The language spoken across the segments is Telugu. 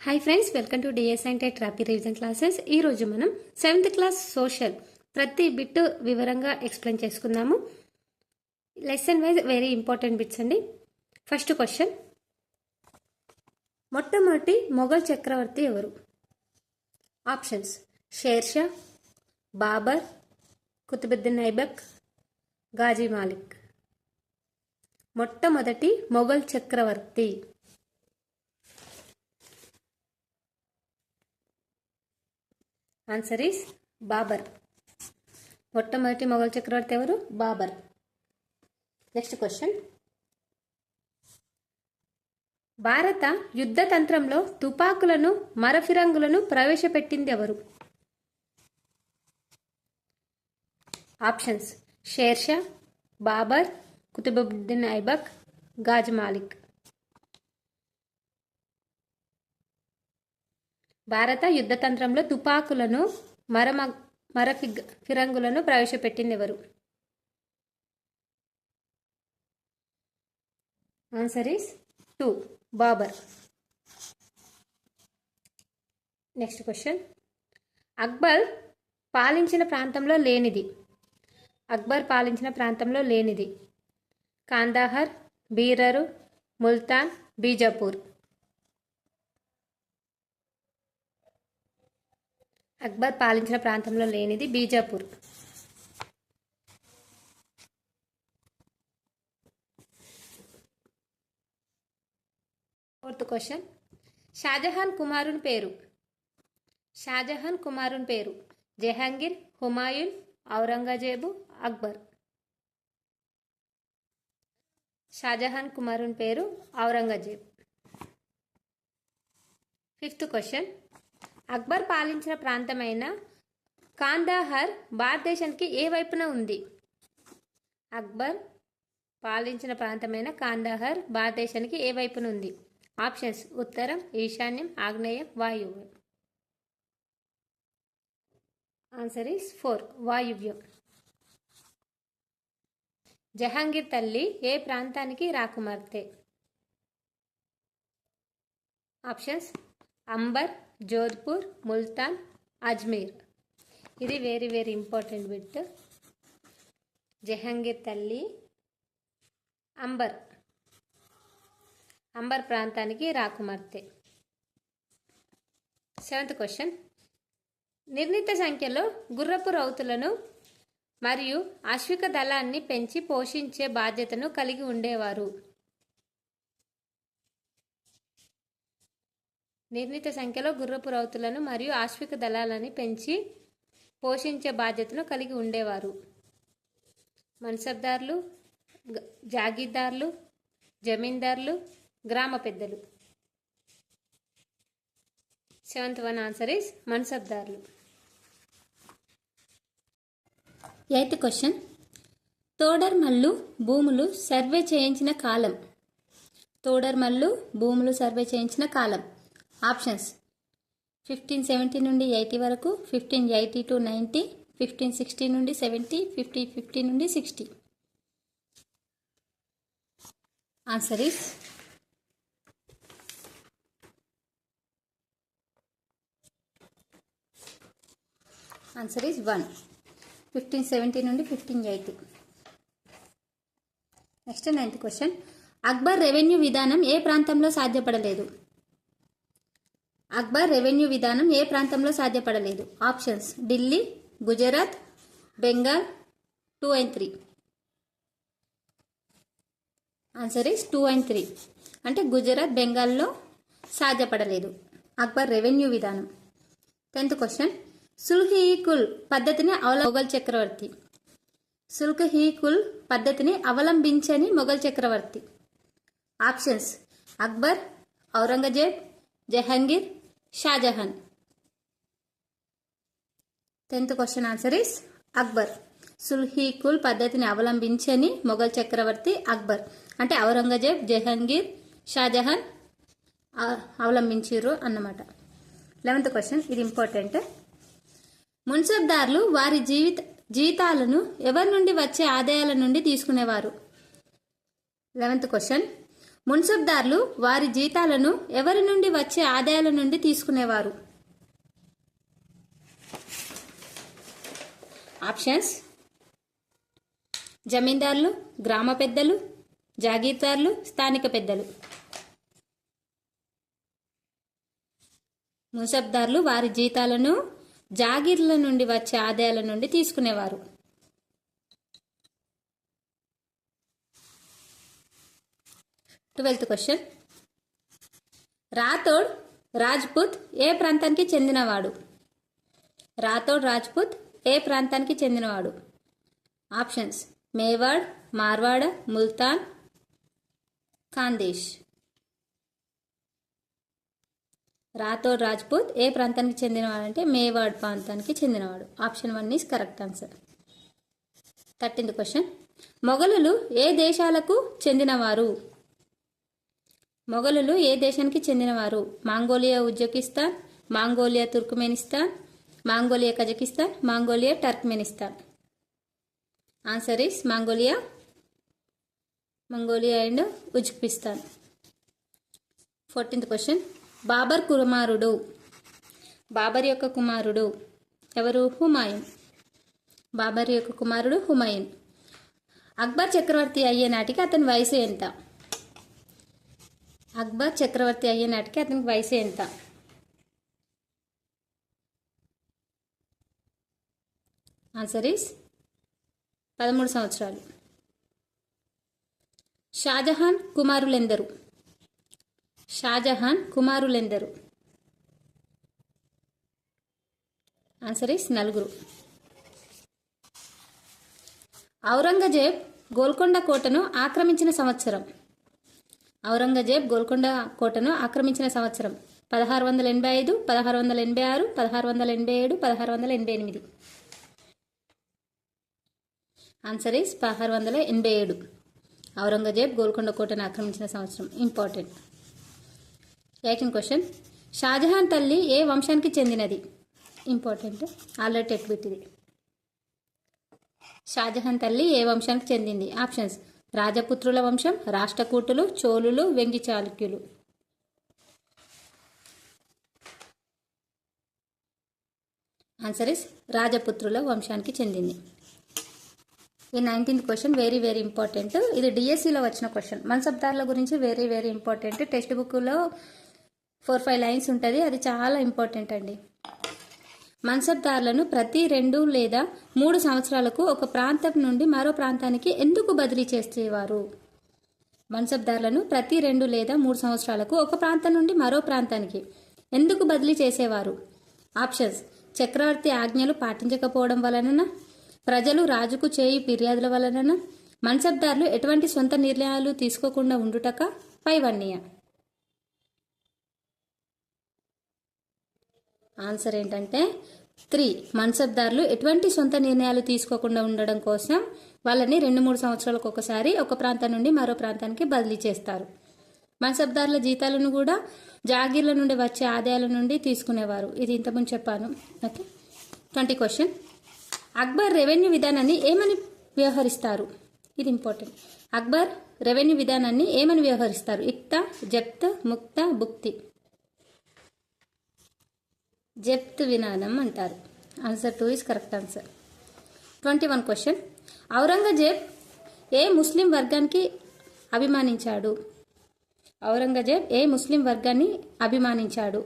Hi friends, welcome to DS and TET రాపీ రివిజన్ క్లాసెస్. ఈరోజు మనం 7th క్లాస్ సోషల్ ప్రతి బిట్ వివరంగా ఎక్స్ప్లెయిన్ చేసుకుందాము. Lesson wise very important bits అండి. ఫస్ట్ క్వశ్చన్, మొట్టమొదటి మొఘల్ చక్రవర్తి ఎవరు? ఆప్షన్స్: షేర్షా, బాబర్, కుతుబుద్దీన్ ఐబక్, గాజీ మాలిక్. మొట్టమొదటి మొఘల్ చక్రవర్తి. Answer is Babur. మొట్టమొదటి మొఘల్ చక్రవర్తి ఎవరు? బాబర్. నెక్స్ట్ క్వశ్చన్, భారత యుద్ధ తంత్రంలో తుపాకులను మరఫిరంగులను ప్రవేశపెట్టింది ఎవరు? ఆప్షన్స్: షేర్షా, బాబర్, కుతుబుద్దీన్ ఐబక్, గాజ్ మాలిక్. భారత యుద్ధతంత్రంలో తుపాకులను మరఫిరంగులను ప్రవేశపెట్టింది ఎవరు? Answer is 2, Babur. Next question, Akbar పాలించిన ప్రాంతంలో లేనిది. అక్బర్ పాలించిన ప్రాంతంలో లేనిది కాందాహర్, బీరరు, ముల్తాన్, బీజాపూర్. అక్బర్ పాలించిన ప్రాంతంలో లేనిది బీజాపూర్. ఫోర్త్ క్వశ్చన్, షాజహాన్ కుమారుని పేరు. షాజహాన్ కుమారుని పేరు జహాంగీర్, హుమాయూన్, ఔరంగజేబు, అక్బర్. షాజహాన్ కుమారుని పేరు ఔరంగజేబ్. ఫిఫ్త్ క్వశ్చన్, అక్బర్ పాలించిన ప్రాంతమైన కాందాహర్ భారతదేశానికి ఏ వైపున ఉంది? అక్బర్ పాలించిన ప్రాంతమైన కాందాహర్ భారతదేశానికి ఏ వైపున ఉంది? ఆప్షన్స్: ఉత్తరం, ఈశాన్యం, ఆగ్నేయం, వాయువ్యం. ఆన్సర్ ఈస్ 4, వాయువ్యం. జహాంగీర్ తల్లి ఏ ప్రాంతానికి రాకుమార్తె? ఆప్షన్స్: అంబర్, జోధ్పూర్, ముల్తాన్, అజ్మీర్. ఇది very very important bit. Jahangir తల్లి అంబర్ ప్రాంతానికి రాకుమార్తె. 7th క్వశ్చన్, నిర్ణీత సంఖ్యలో గుర్రపు రౌతులను మరియు అశ్విక దళాన్ని పెంచి పోషించే బాధ్యతను కలిగి ఉండేవారు. నిర్ణీత సంఖ్యలో గుర్రపు రౌతులను మరియు ఆశ్విక దళాలని పెంచి పోషించే బాధ్యతను కలిగి ఉండేవారు. మన్సబ్దార్లు, జాగీర్దార్లు, జమీందార్లు, గ్రామ పెద్దలు. 7th వన్ ఆన్సర్ ఈస్ మన్సబ్దార్లు. 8th క్వశ్చన్, తోడర్మల్లు భూములు సర్వే చేయించిన కాలం. తోడర్మల్లు భూములు సర్వే చేయించిన కాలం. ఆప్షన్స్: 1570 నుండి 80 వరకు, 1580 to 90, 1560 నుండి 70, 1550 నుండి 60. ఆన్సర్ ఈస్ ఆన్సర్ ఈస్ 1, 1570 నుండి 1580. Next 9th question, Akbar revenue విధానం ఏ ప్రాంతంలో సాధ్యపడలేదు? అక్బర్ రెవెన్యూ విధానం ఏ ప్రాంతంలో సాధ్యపడలేదు? Options: Delhi, Gujarat, Bengal, 2 and 3. Answer is 2 and 3. అంటే గుజరాత్, బెంగాల్లో సాధ్యపడలేదు అక్బర్ రెవెన్యూ విధానం. 10th క్వశ్చన్, సుల్హ్-ఇ-కుల్ పద్ధతిని మొఘల్ చక్రవర్తి. సుల్హ్-ఇ-కుల్ పద్ధతిని అవలంబించని మొఘల్ చక్రవర్తి. Options: Akbar, Aurangzeb, Jahangir, Shahjahan. 10th question answer is Akbar. Sulh i Kul పద్ధతిని అవలంబించని మొఘల్ చక్రవర్తి అక్బర్. అంటే ఔరంగజేబ్, జహాంగీర్, షాజహాన్ అవలంబించారు అన్నమాట. 11th క్వశ్చన్, ఇది ఇంపార్టెంట్. మున్సబ్దార్లు వారి జీతాలను ఎవరి నుండి వచ్చే ఆదాయాల నుండి తీసుకునేవారు? 11th క్వశ్చన్, మున్సబ్దార్లు వారి జీతాలను ఎవరి నుండి వచ్చే ఆదాయాల నుండి తీసుకునేవారు? ఆప్షన్స్: జమీందారులు, గ్రామ పెద్దలు, జాగీర్దారులు, స్థానిక పెద్దలు. మున్సబ్దార్లు వారి జీతాలను జాగీర్ల నుండి వచ్చే ఆదాయాల నుండి తీసుకునేవారు. 12th question. రాథోడ్ రాజ్పుత్ ఏ ప్రాంతానికి చెందినవాడు? రాథోడ్ రాజ్పుత్ ఏ ప్రాంతానికి చెందినవాడు? ఆప్షన్స్: మేవాడ్, మార్వాడ, ముల్తాన్, ఖాందేశ్. రాథోడ్ రాజ్పుత్ ఏ ప్రాంతానికి చెందినవాడు అంటే మేవాడ్ ప్రాంతానికి చెందినవాడు. Option 1 is correct answer. 13th question. మొఘలులు ఏ దేశాలకు చెందినవారు? మొఘలులు ఏ దేశానికి చెందినవారు? Mongolia Uzbekistan, Mongolia Turkmenistan, Mongolia Kazakhstan, Mongolia Turkmenistan. Answer is Mongolia and Uzbekistan. 14th question. Babur కుమారుడు. బాబర్ యొక్క కుమారుడు ఎవరు? హుమాయూన్. బాబర్ యొక్క కుమారుడు హుమాయూన్. అక్బర్ చక్రవర్తి అయ్యే నాటికి అతని వయసు ఎంత? అక్బర్ చక్రవర్తి అయ్యే నాటికి అతనికి వయసు ఎంత? ఆన్సర్ ఈస్ 13 సంవత్సరాలు. షాజహాన్ కుమారులెందరు? షాజహాన్ కుమారులెందరు? Answer is 4. ఔరంగజేబ్ గోల్కొండ కోటను ఆక్రమించిన సంవత్సరం? ఔరంగజేబ్ గోల్కొండ కోటను ఆక్రమించిన సంవత్సరం 1685, 1686, 1687, 1688. Answer is 1687. ఔరంగజేబ్ గోల్కొండ కోటను ఆక్రమించిన సంవత్సరం. ఇంపార్టెంట్. 18th question. షాజహాన్ తల్లి ఏ వంశానికి చెందినది? ఇంపార్టెంట్, ఆల్రెడీ టెట్ బిట్ ఇది. షాజహాన్ తల్లి ఏ వంశానికి చెందింది? ఆప్షన్స్: రాజపుత్రుల వంశం, రాష్ట్రకూటులు, చోళులు, వెంగి చాళుక్యులు. ఆన్సర్ ఇస్ రాజపుత్రుల వంశానికి చెందింది. ఈ 19th question very very important. ఇది డిఎస్సిలో వచ్చిన క్వశ్చన్. మన్సబ్దార్ల గురించి వెరీ వెరీ ఇంపార్టెంట్. టెక్స్ట్ బుక్లో 4-5 లైన్స్ ఉంటుంది, అది చాలా ఇంపార్టెంట్ అండి. మన్సబ్దారులను ప్రతి 2 లేదా 3 సంవత్సరాలకు ఒక ప్రాంతం నుండి మరో ప్రాంతానికి ఎందుకు బదిలీ చేసేవారు? మన్సబ్దారులను ప్రతి 2 లేదా 3 సంవత్సరాలకు ఒక ప్రాంతం నుండి మరో ప్రాంతానికి ఎందుకు బదిలీ చేసేవారు? ఆప్షన్స్: చక్రవర్తి ఆజ్ఞలు పాటించకపోవడం వలన, ప్రజలు రాజుకు చేయి ఫిర్యాదుల వలన, మన్సబ్దారులు ఎటువంటి సొంత నిర్ణయాలు తీసుకోకుండా ఉండుటక, పైవన్నీయ. ఆన్సర్ ఏంటంటే 3. మన్సబ్దారులు ఎటువంటి సొంత నిర్ణయాలు తీసుకోకుండా ఉండడం కోసం వాళ్ళని 2-3 సంవత్సరాలకు ఒకసారి ఒక ప్రాంతం నుండి మరో ప్రాంతానికి బదిలీ చేస్తారు. మన్సబ్దారుల జీతాలను కూడా జాగీర్ల నుండి వచ్చే ఆదాయాల నుండి తీసుకునేవారు. ఇది ఇంతకుముందు చెప్పాను. ఓకే. 20 క్వశ్చన్. అక్బర్ రెవెన్యూ విధానాన్ని ఏమని వ్యవహరిస్తారు? ఇది ఇంపార్టెంట్. అక్బర్ రెవెన్యూ విధానాన్ని ఏమని వ్యవహరిస్తారు? ఇక్తా, జప్త్, ముక్త, భుక్తి. జప్త్ విధానం అంటారు. Answer 2 is correct answer. 21 question. Aurangzeb ఏ ముస్లిం వర్గానికి అభిమానించాడు? ఔరంగజేబ్ ఏ ముస్లిం వర్గాన్ని అభిమానించాడు?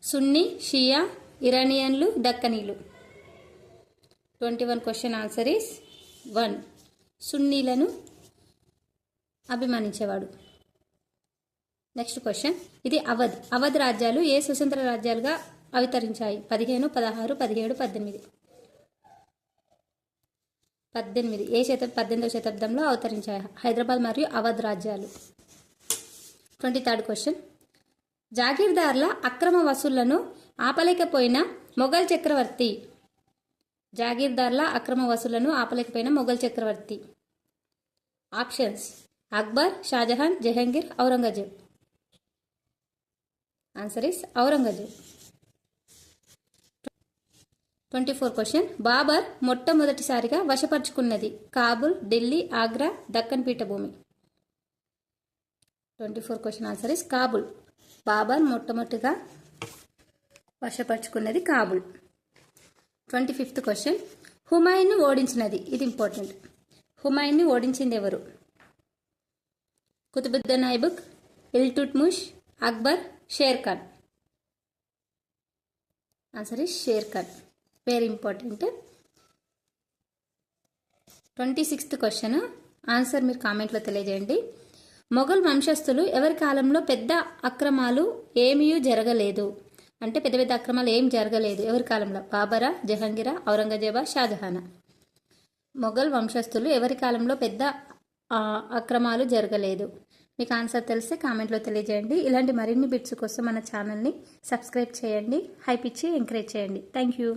సున్నీ, షియా, ఇరానియన్లు, దక్కనీలు. 21 క్వశ్చన్ ఆన్సర్ ఈస్ 1. సున్నీలను అభిమానించేవాడు. Next question. ఇది అవధ్ రాజ్యాలు ఏ స్వతంత్ర రాజ్యాలుగా అవతరించాయి? 15, 16, 17, 18. 18 ఏ 18వ శతాబ్దంలో అవతరించాయి? హైదరాబాద్ మరియు అవధ్ రాజ్యాలు. 23rd question. జాగీర్దార్ల అక్రమ వసూళ్లను ఆపలేకపోయిన మొఘల్ చక్రవర్తి? జాగీర్దార్ల అక్రమ వసూళ్లను ఆపలేకపోయిన మొఘల్ చక్రవర్తి. Options: Akbar, Shahjahan, Jahangir, Aurangzeb. Answer is Aurangzeb. 24 question. Babur మొట్టమొదటిసారిగా వశపరుచుకున్నది కాబుల్, ఢిల్లీ, ఆగ్రా, దక్కన్ పీఠభూమి. 24 question answer is Kabul. Babur మొట్టమొదటిగా వశపరుచుకున్నది కాబుల్. 25th question. హుమాయూన్ను ఓడించినది. ఇది ఇంపార్టెంట్. హుమాయూన్ని ఓడించింది ఎవరు? Qutubuddin Aibak, Iltutmish, Akbar, Sher Khan. Answer is Sher Khan. Very important. 26th question. Answer మీరు కామెంట్లో తెలియజేయండి. మొఘల్ వంశస్థులు ఎవరి కాలంలో పెద్ద అక్రమాలు ఏమీ జరగలేదు? అంటే పెద్ద పెద్ద అక్రమాలు ఏం జరగలేదు ఎవరి కాలంలో? బాబరా, జహంగీరా, ఔరంగజేబా, షాజహానా? మొఘల్ వంశస్థులు ఎవరి కాలంలో పెద్ద అక్రమాలు జరగలేదు? మీకు ఆన్సర్ తెలిస్తే కామెంట్లో తెలియజేయండి. ఇలాంటి మరిన్ని బిట్స్ కోసం మన ఛానల్ని సబ్స్క్రైబ్ చేయండి, హైప్ ఇచ్చి ఎంకరేజ్ చేయండి. Thank you.